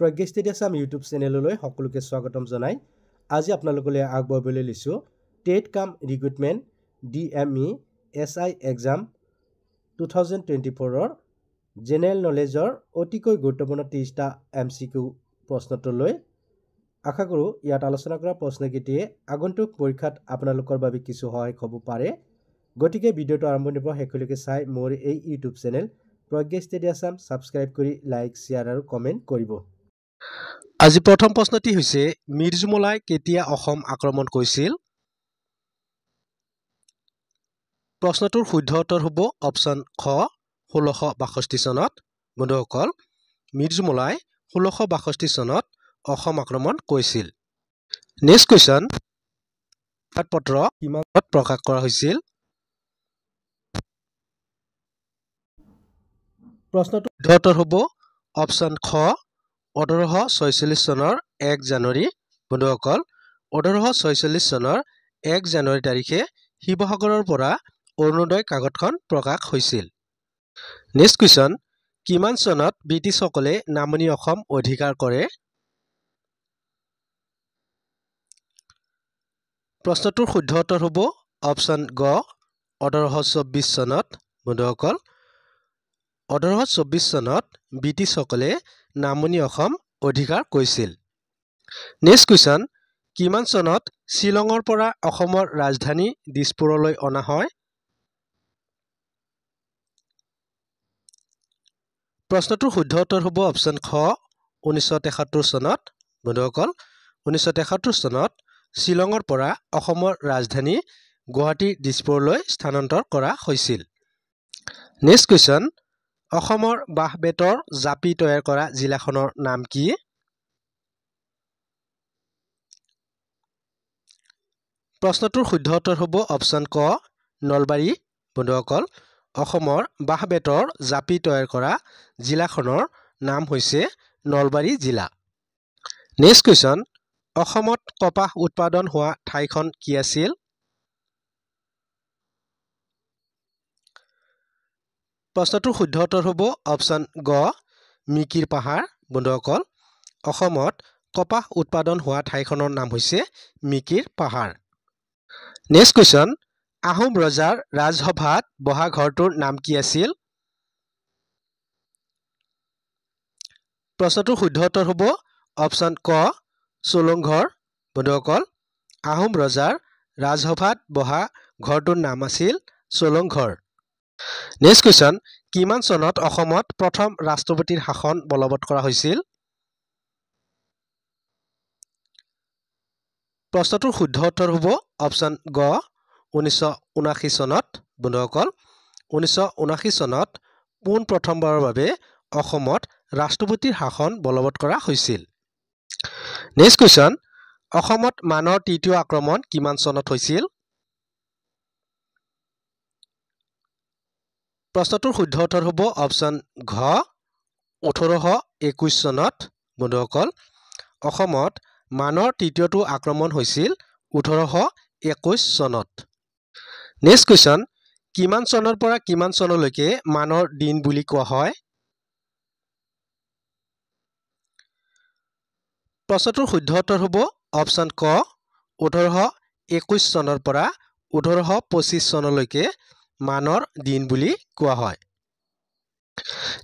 প্ৰজ্ঞা study Assam YouTube চেনেললৈ সকলোকে স্বাগতম জনাই আজি আপোনালোকলৈ আগবঢ়াবলৈ লৈছো টেট কাম ৰিক্ৰুটমেণ্ট DME SI এক্সাম 2024 ৰ জেনেৰেল নলেজৰ অতিকৈ গুৰুত্বপূৰ্ণ 30টা MCQ প্ৰশ্নোত্তৰলৈ আশা কৰো ইয়াত আলোচনা কৰা প্ৰশ্নকেইটিয়ে আগন্তুক পৰীক্ষাত আপোনালোকৰ বাবে কিছু সহায়ক হ'ব পাৰে গতিকে ভিডিঅটো আৰম্ভণিৰ পৰা শেষলৈকে চাই মোৰ এই ইউটিউব চেনেল প্ৰজ্ঞা ষ্টাডি আছাম সাবস্ক্ৰাইব কৰি লাইক শেয়াৰ আৰু কমেন্ট কৰিব আজি প্ৰথম প্ৰশ্নটি হৈছে মিৰ্জুমলাই কেতিয়া অসম আক্ৰমণ কৰিছিল প্ৰশ্নটোৰ শুদ্ধ উত্তৰ হ'ব অপচন খ 1662 চনত বন্ধুসকল মিৰ্জুমলাই 1662 চনত অসম আক্ৰমণ কৰিছিল নেক্সট কোৱেশ্চন পত্ৰ কিমানত প্ৰকাশ কৰা হৈছিল প্ৰশ্নটোৰ শুদ্ধ উত্তৰ হ'ব অপচন খ 1846 চনৰ 1 জানুৱাৰী বন্ধুসকল 1846 চনৰ 1 জানুৱাৰী তাৰিখে শিৱসাগৰৰ পৰা অৰুণোদয় কাকতখন প্ৰকাশ হৈছিল নেক্সট কোৱেশ্চন কিমান চনত ব্ৰিটিছসকলে নামনি অসম অধিকাৰ কৰে প্ৰশ্নটোৰ শুদ্ধ উত্তৰ হ'ব অপচন গ 1824 চনত বন্ধুসকল 1824 চনত ব্ৰিটিছসকলে নামনি অসম অধিকাৰ কৰিছিল নেক্সট কোৱেশ্চন কিমান চনত শ্বিলঙৰ পৰা অসমৰ ৰাজধানী দিছপুৰলৈ অনা হয় প্ৰশ্নটোৰ শুদ্ধ উত্তৰ হ'ব অপচন খ 1973 চনত বন্ধুসকল 1973 চনত শ্বিলঙৰ পৰা অসমৰ ৰাজধানী গুৱাহাটী দিছপুৰলৈ স্থানান্তৰ কৰা হৈছিল নেক্সট কোৱেশ্চন অসমৰ বাঁহ বেতৰ জাপি তৈয়াৰ কৰা জিলাখনৰ নাম কি প্ৰশ্নটোৰ শুদ্ধ উত্তৰ হ'ব অপচন ক নলবাৰী বন্ধুসকল অসমৰ বাঁহ বেতৰ জাপি তৈয়াৰ কৰা জিলাখনৰ নাম হৈছে নলবাৰী জিলা নেক্সট কোৱেশ্চন অসমত কপাহ উৎপাদন হোৱা ঠাইখন কি আছিল প্ৰশ্নটোৰ শুদ্ধ উত্তৰ হ'ব অপচন গ মিকিৰ পাহাৰ বন্ধুসকল অসমত কপাহ উৎপাদন হোৱা ঠাইখনৰ নাম হৈছে মিকিৰ পাহাৰ নেক্সট কোৱেশ্চন আহোম ৰজাৰ ৰাজসভাত বহা ঘৰটোৰ নাম কি আছিল প্ৰশ্নটোৰ শুদ্ধ উত্তৰ হ'ব অপচন ক চলংঘৰ বন্ধুসকল আহোম ৰজাৰ ৰাজসভাত বহা ঘৰটোৰ নাম আছিল চলংঘৰ নেক্সট কোৱেশ্চন কিমান চনত অসমত প্ৰথম ৰাষ্ট্ৰপতিৰ শাসন বলবৎ কৰা হৈছিল প্ৰশ্নটোৰ শুদ্ধ উত্তৰ হ'ব অপচন গ 1979 চনত বন্ধুসকল 1979 চনত পোন প্ৰথমবাৰৰ বাবে অসমত ৰাষ্ট্ৰপতিৰ শাসন বলবৎ কৰা হৈছিল নেক্সট কোৱেশ্চন অসমত মানৰ তৃতীয় আক্ৰমণ কিমান চনত হৈছিল প্ৰশ্নটোৰ শুদ্ধ উত্তৰ হ'ব অপচন ঘ 1821 চনত বন্ধুসকল অসমত মানৰ তৃতীয়টো আক্ৰমণ হৈছিল 1821 চনত নেক্সট কোৱেশ্চন কিমান চনৰ পৰা কিমান চনলৈকে মানৰ দিন বুলি কোৱা হয় প্ৰশ্নটোৰ শুদ্ধ উত্তৰ হ'ব অপচন ক 1821 চনৰ পৰা 1825 চনলৈকে মানৰ দিন বুলি কোৱা হয়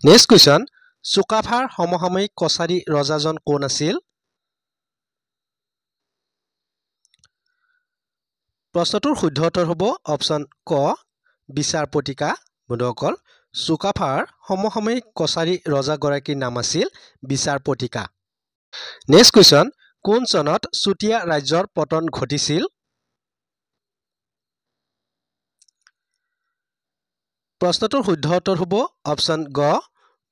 নেক্সট কোৱেশ্চন চুকাফাৰ সমসাময়িক কছাৰী ৰজাজন কোন আছিল প্ৰশ্নটোৰ শুদ্ধ উত্তৰ হ'ব অপচন ক বিচাৰপতিকা বন্ধুসকল চুকাফাৰ সমসাময়িক কছাৰী ৰজাগৰাকীৰ নাম আছিল বিচাৰপতিকা নেক্সট কোৱেশ্চন কোন চনত চুতীয়া ৰাজ্যৰ পতন ঘটিছিল প্ৰশ্নটোৰ শুদ্ধ উত্তৰ হ'ব অপচন গ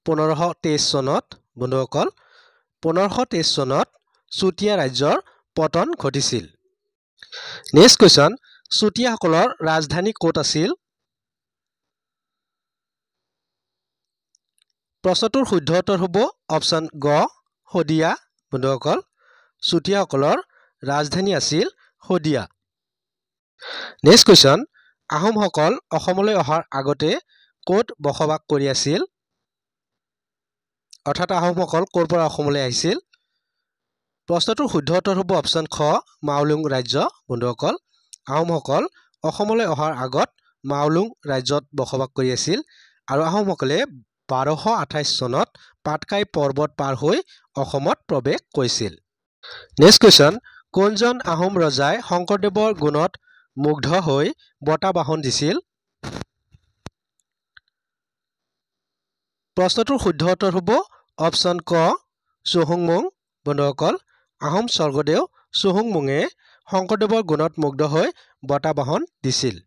1523 চনত বন্ধুসকল 1523 চনত চুতীয়া ৰাজ্যৰ পতন ঘটিছিল নেক্সট কোৱেশ্চন চুতীয়াসকলৰ ৰাজধানী ক'ত আছিল প্ৰশ্নটোৰ শুদ্ধ উত্তৰ হ'ব অপচন গ শদিয়া বন্ধুসকল চুতীয়াসকলৰ ৰাজধানী আছিল শদিয়া নেক্সট কোৱেশ্চন আহোমসকল অসমলৈ অহাৰ আগতে ক'ত বসবাস কৰি আছিল অৰ্থাৎ আহোমসকল ক'ৰ পৰা অসমলৈ আহিছিল প্ৰশ্নটোৰ শুদ্ধ উত্তৰ হ'ব অপশ্যন খ মাওলুং ৰাজ্য বন্ধুসকল আহোমসকল অসমলৈ অহাৰ আগত মাওলুং ৰাজ্যত বসবাস কৰি আছিল আৰু আহোমসকলে 1228 চনত পাটকাই পৰ্বত পাৰ হৈ অসমত প্ৰৱেশ কৰিছিল নেক্সট কোৱেশ্চন কোনজন আহোম ৰজাই শংকৰদেৱৰ গুণত মুগ্ধ হৈ বঁটা বাহন দিছিল প্ৰশ্নটোৰ শুদ্ধ উত্তৰ হ'ব অপশ্যন ক চুহুংমুং বন্ধুসকল আহোম স্বৰ্গদেউ চুহুংমুঙে শংকৰদেৱৰ গুণত মুগ্ধ হৈ বঁটা বাহন দিছিল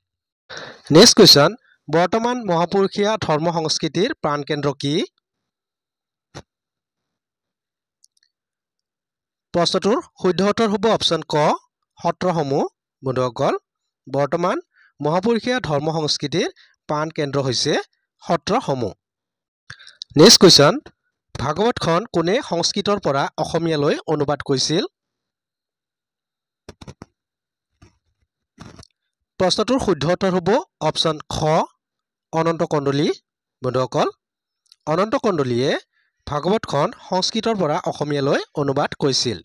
নেক্সট কোৱেশ্চন বৰ্তমান মহাপুৰুষীয়া ধৰ্ম সংস্কৃতিৰ প্ৰাণকেন্দ্ৰ কি প্ৰশ্নটোৰ শুদ্ধ উত্তৰ হ'ব অপশ্যন ক সত্ৰসমূহ বন্ধুসকল বৰ্তমান মহাপুৰুষীয়া ধৰ্ম সংস্কৃতিৰ প্ৰাণকেন্দ্ৰ হৈছে সত্ৰসমূহ নেক্সট কোৱেশ্চন ভাগৱতখন কোনে সংস্কৃতৰ পৰা অসমীয়ালৈ অনুবাদ কৰিছিল প্ৰশ্নটোৰ শুদ্ধ উত্তৰ হ'ব অপশ্যন খ অনন্ত কণ্ডলী বন্ধুসকল অনন্ত কণ্ডলীয়ে ভাগৱতখন সংস্কৃতৰ পৰা অসমীয়ালৈ অনুবাদ কৰিছিল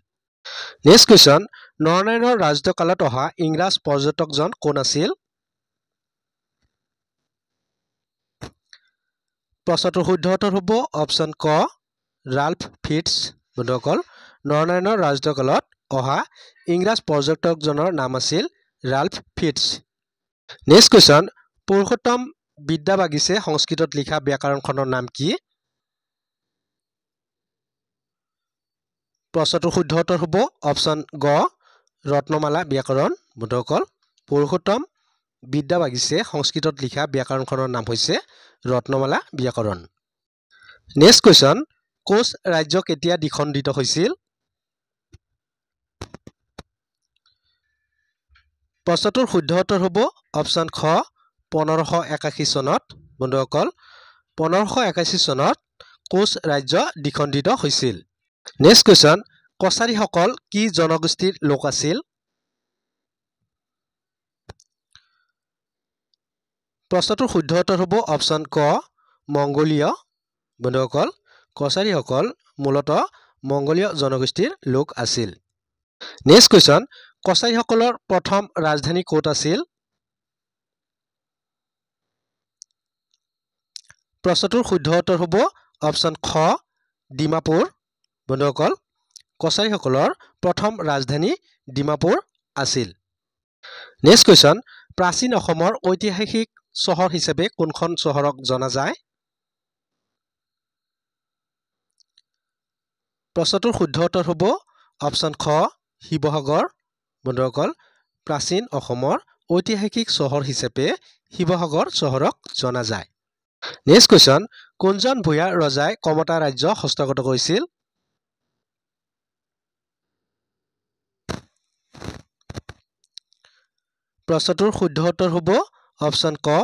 নেক্সট কোৱেশ্চন নৰনাৰায়ণৰ ৰাজত্বকালত অহা ইংৰাজ পৰ্যটকজন কোন আছিল প্ৰশ্নটোৰ শুদ্ধ উত্তৰ হ'ব অপশ্যন ক ৰাল্ফ ফিটছ বন্ধুসকল নৰনাৰায়ণৰ ৰাজত্বকালত অহা ইংৰাজ পৰ্যটকজনৰ নাম আছিল Ralph Fitch next question Purushottam বিদ্যাবাগীছে সংস্কৃতত লিখা ব্যাকৰণখনৰ নাম কি প্ৰশ্নটোৰ শুদ্ধ উত্তৰ হ'ব অপশ্যন গ ৰত্নমালা ব্যাকৰণ বন্ধুসকল পুৰুষোত্তম বিদ্যাবাগীছে সংস্কৃতত লিখা ব্যাকৰণখনৰ নাম হৈছে ৰত্নমালা ব্যাকৰণ নেক্সট কোৱেশ্চন কোচ ৰাজ্য কেতিয়া দ্বিখণ্ডিত হৈছিল প্ৰশ্নটোৰ শুদ্ধ উত্তৰ হ'ব অপশ্যন খ 1581 চনত বন্ধুসকল 1581 চনত কোচ ৰাজ্য দ্বিখণ্ডিত হৈছিল নেক্সট কোৱেশ্চন কছাৰীসকল কি জনগোষ্ঠীৰ লোক আছিল প্ৰশ্নটোৰ শুদ্ধ উত্তৰ হ'ব অপশ্যন ক মংগোলীয় বন্ধুসকল কছাৰীসকল মূলতঃ মংগোলীয় জনগোষ্ঠীৰ লোক আছিল নেক্সট কোৱেশ্চন কছাৰীসকলৰ প্ৰথম ৰাজধানী ক'ত আছিল প্ৰশ্নটোৰ শুদ্ধ উত্তৰ হ'ব অপশ্যন খ ডিমাপুৰ বন্ধুসকল কছাৰীসকলৰ প্ৰথম ৰাজধানী ডিমাপুৰ আছিল নেক্সট কোৱেশ্চন প্ৰাচীন অসমৰ ঐতিহাসিক চহৰ হিচাপে কোনখন চহৰক জনা যায় প্ৰশ্নটোৰ শুদ্ধ উত্তৰ হ'ব অপশ্যন খ শিৱসাগৰ বন্ধুসকল প্ৰাচীন অসমৰ ঐতিহাসিক চহৰ হিচাপে শিৱসাগৰ চহৰক জনা যায় নেক্সট কোৱেশ্চন কোনজন ভূঞা ৰজাই কমতা ৰাজ্য হস্তগত কৰিছিল প্ৰশ্নটোৰ শুদ্ধ উত্তৰ হ'ব অপশ্যন ক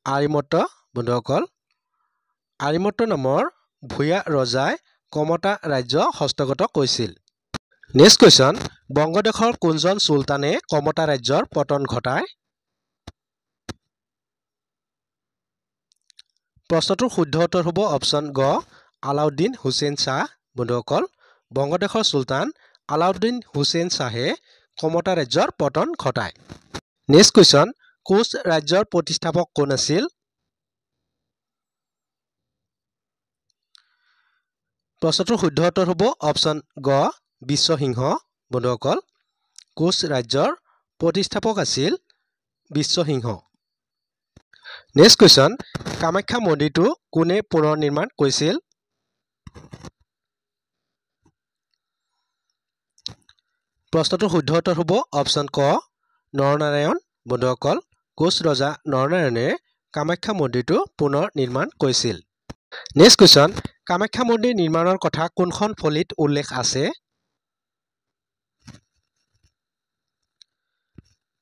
আৰিমত্ত বন্ধুসকল আৰিমত্ত নামৰ ভূঞা ৰজাই কমতা ৰাজ্য হস্তগত কৰিছিল নেক্সট কোৱেশ্চন বংগদেশৰ কোনজন চুলতানে কমতা ৰাজ্যৰ পতন ঘটায় প্ৰশ্নটোৰ শুদ্ধ উত্তৰ হ'ব অপশ্যন গ আলাউদ্দিন হুছেইন শ্বাহ বন্ধুসকল বংগদেশৰ চুলতান আলাউদ্দিন হুছেইন শ্বাহে কমতা ৰাজ্যৰ পতন ঘটায় নেক্সট কোৱেশ্চন কোচ ৰাজ্যৰ প্ৰতিষ্ঠাপক কোন আছিল প্ৰশ্নটোৰ শুদ্ধ উত্তৰ হ'ব অপশ্যন গ বিশ্বসিংহ বন্ধুসকল কোচ ৰাজ্যৰ প্ৰতিষ্ঠাপক আছিল বিশ্বসিংহ নেক্সট কোৱেশ্চন কামাখ্যা মন্দিৰটো কোনে পুনৰ নিৰ্মাণ কৰিছিল প্ৰশ্নটোৰ শুদ্ধ উত্তৰ হ'ব অপশ্যন ক নৰনাৰায়ণ বন্ধুসকল কোচ ৰজা নৰনাৰায়ণে কামাখ্যা মন্দিৰটো পুনৰ নিৰ্মাণ কৰিছিল নেক্সট কোৱেশ্চন কামাখ্যা মন্দিৰ নিৰ্মাণৰ কথা কোনখন ফলিত উল্লেখ আছে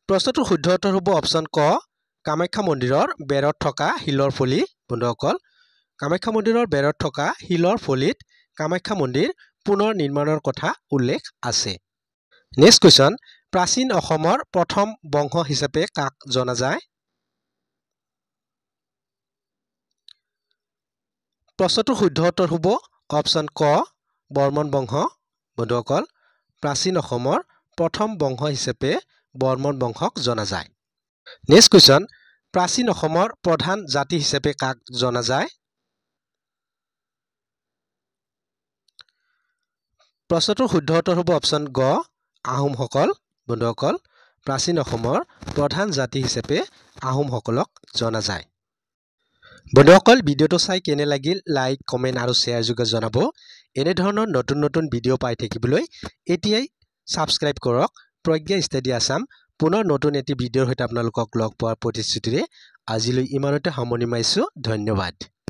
প্ৰশ্নটোৰ শুদ্ধ উত্তৰ হ'ব অপশ্যন ক কামাখ্যা মন্দিৰৰ বেৰত থকা শিলৰ ফলি বন্ধুসকল কামাখ্যা মন্দিৰৰ বেৰত থকা শিলৰ ফলিত কামাখ্যা মন্দিৰ পুনৰ নিৰ্মাণৰ কথা উল্লেখ আছে নেক্সট কোৱেশ্চন প্ৰাচীন অসমৰ প্ৰথম বংশ হিচাপে কাক জনা যায় প্ৰশ্নটোৰ শুদ্ধ উত্তৰ হ'ব অপশ্যন ক বৰ্মন বংশ বন্ধুসকল প্ৰাচীন অসমৰ প্ৰথম বংশ হিচাপে বৰ্মন বংশক জনা যায় নেক্সট কুৱেশ্যন প্ৰাচীন অসমৰ প্ৰধান জাতি হিচাপে কাক জনা যায় প্ৰশ্নটোৰ শুদ্ধ উত্তৰ হ'ব অপশ্যন গ আহোমসকল বন্ধুসকল প্ৰাচীন অসমৰ প্ৰধান জাতি হিচাপে আহোমসকলক জনা যায় বন্ধুসকল ভিডিঅ'টো চাই কেনে লাগিল লাইক কমেন্ট আৰু শ্বেয়াৰ যোগে জনাব এনে ধৰণৰ নতুন নতুন ভিডিঅ' পাই থাকিবলৈ এতিয়াই সাবস্ক্ৰাইব কৰক প্ৰজ্ঞা ষ্টাডি আসাম পুনৰ নতুন এটি ভিডিঅ'ৰ সৈতে আপোনালোকক লগ পোৱাৰ প্ৰতিশ্ৰুতিৰে আজিলৈ ইমানতে সামৰণি মাৰিছো ধন্যবাদ